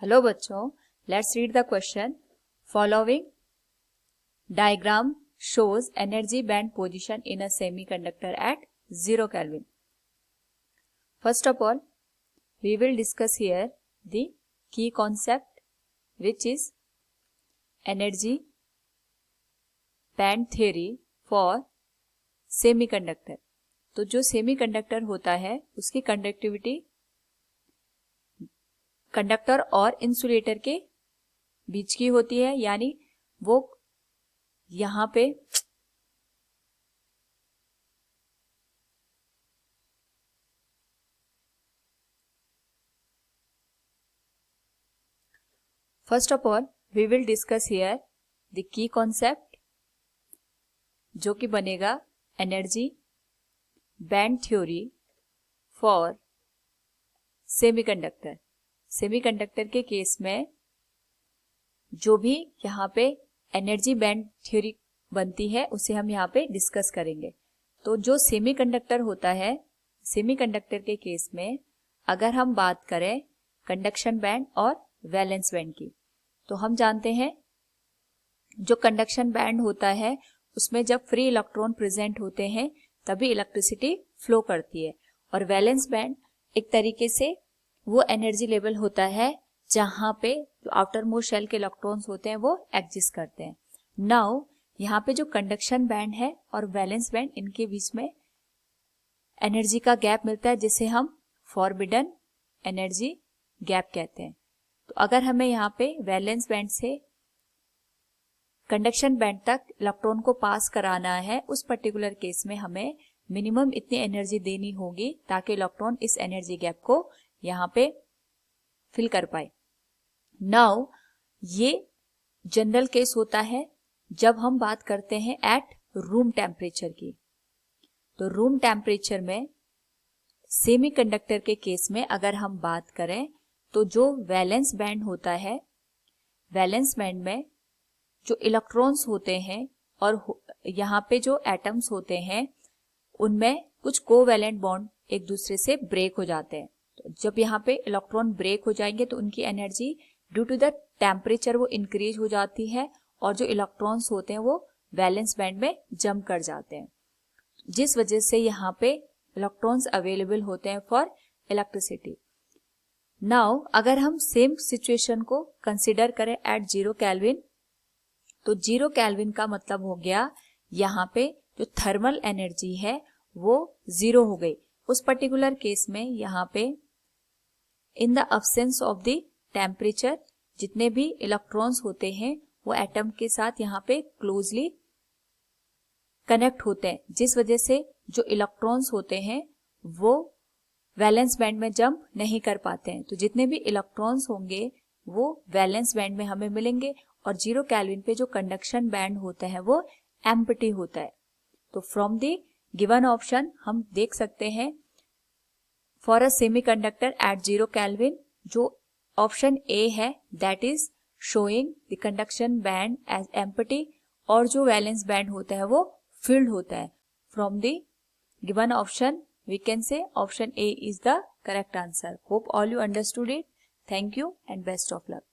Hello बच्चों, let's read the question. Following diagram shows energy band position in a semiconductor at 0 Kelvin. First of all, we will discuss here the key concept, which is energy band theory for semiconductor. तो जो semiconductor होता है उसकी conductivity conductor और insulator के बीच की होती है, यानी वो यहां पे first of all we will discuss here the key concept, जो कि बनेगा energy band theory for semiconductor. Semiconductor के केस में जो भी यहाँ पे एनर्जी बैंड थ्योरी बनती है उसे हम यहाँ पे डिस्कस करेंगे. तो जो सेमीकंडक्टर होता है, सेमीकंडक्टर के केस में अगर हम बात करें कंडक्शन बैंड और वैलेंस बैंड की, तो हम जानते हैं जो कंडक्शन बैंड होता है उसमें जब फ्री इलेक्ट्रॉन प्रेजेंट होते हैं तभी इलेक्ट्रिसिटी फ्लो करती है, और वैलेंस बैंड एक तरीके से वो एनर्जी लेवल होता है जहां पे जो आउटर मोस्ट शेल के इलेक्ट्रॉन्स होते हैं वो एग्जिस्ट करते हैं. नाउ यहाँ पे जो कंडक्शन बैंड है और वैलेंस बैंड, इनके बीच में एनर्जी का गैप मिलता है जिसे हम फॉरबिडन एनर्जी गैप कहते हैं. तो अगर हमें यहाँ पे वैलेंस बैंड से कंडक्शन बैंड तक इलेक्ट्रॉन को पास कराना है, उस पर्टिकुलर केस में हमें मिनिमम इतनी एनर्जी देनी होगी ताकि इलेक्ट्रॉन इस एनर्जी गैप को यहाँ पे फिल कर पाए. नाउ ये जनरल केस होता है जब हम बात करते हैं एट रूम टेम्परेचर की. तो रूम टेम्परेचर में सेमीकंडक्टर के केस में अगर हम बात करें तो जो वैलेंस बैंड होता है, वैलेंस बैंड में जो इलेक्ट्रॉन्स होते हैं और यहाँ पे जो एटम्स होते हैं उनमें कुछ कोवैलेंट बॉन्ड एक दूसरे से ब्रेक हो जाते हैं. तो जब यहाँ पे इलेक्ट्रॉन ब्रेक हो जाएंगे तो उनकी energy due to the temperature वो इंक्रीज हो जाती है और जो इलेक्ट्रॉन्स होते हैं वो वैलेंस बैंड में जंप कर जाते हैं, जिस वजह से यहाँ पे इलेक्ट्रॉन्स अवेलेबल होते हैं फॉर इलेक्ट्रिसिटी. नाउ अगर हम सेम सिचुएशन को कंसिडर करें एट 0 केल्विन, तो 0 केल्विन का मतलब हो गया यहाँ पे जो थर्मल एनर्जी है वो 0 हो गई. उस पर्टिकुलर केस में यहाँ पे in the absence of the temperature जितने भी इलेक्ट्रॉन्स होते हैं वो एटम के साथ यहाँ पे क्लोजली कनेक्ट होते हैं, जिस वजह से जो इलेक्ट्रॉन्स होते हैं वो वैलेंस बैंड में जंप नहीं कर पाते हैं. तो जितने भी इलेक्ट्रॉन्स होंगे वो वैलेंस बैंड में हमें मिलेंगे और 0 केल्विन पे जो कंडक्शन बैंड होता है वो एम्प्टी होता है. तो फ्रॉम द गिवन ऑप्शन हम देख सकते हैं for a semiconductor at 0 kelvin, जो ऑप्शन ए है that is showing the conduction band as empty और जो वैलेंस बैंड होता है वो फिल्ड होता है. From the given option we can say option A is the correct answer. Hope all you understood it. Thank you and best of luck.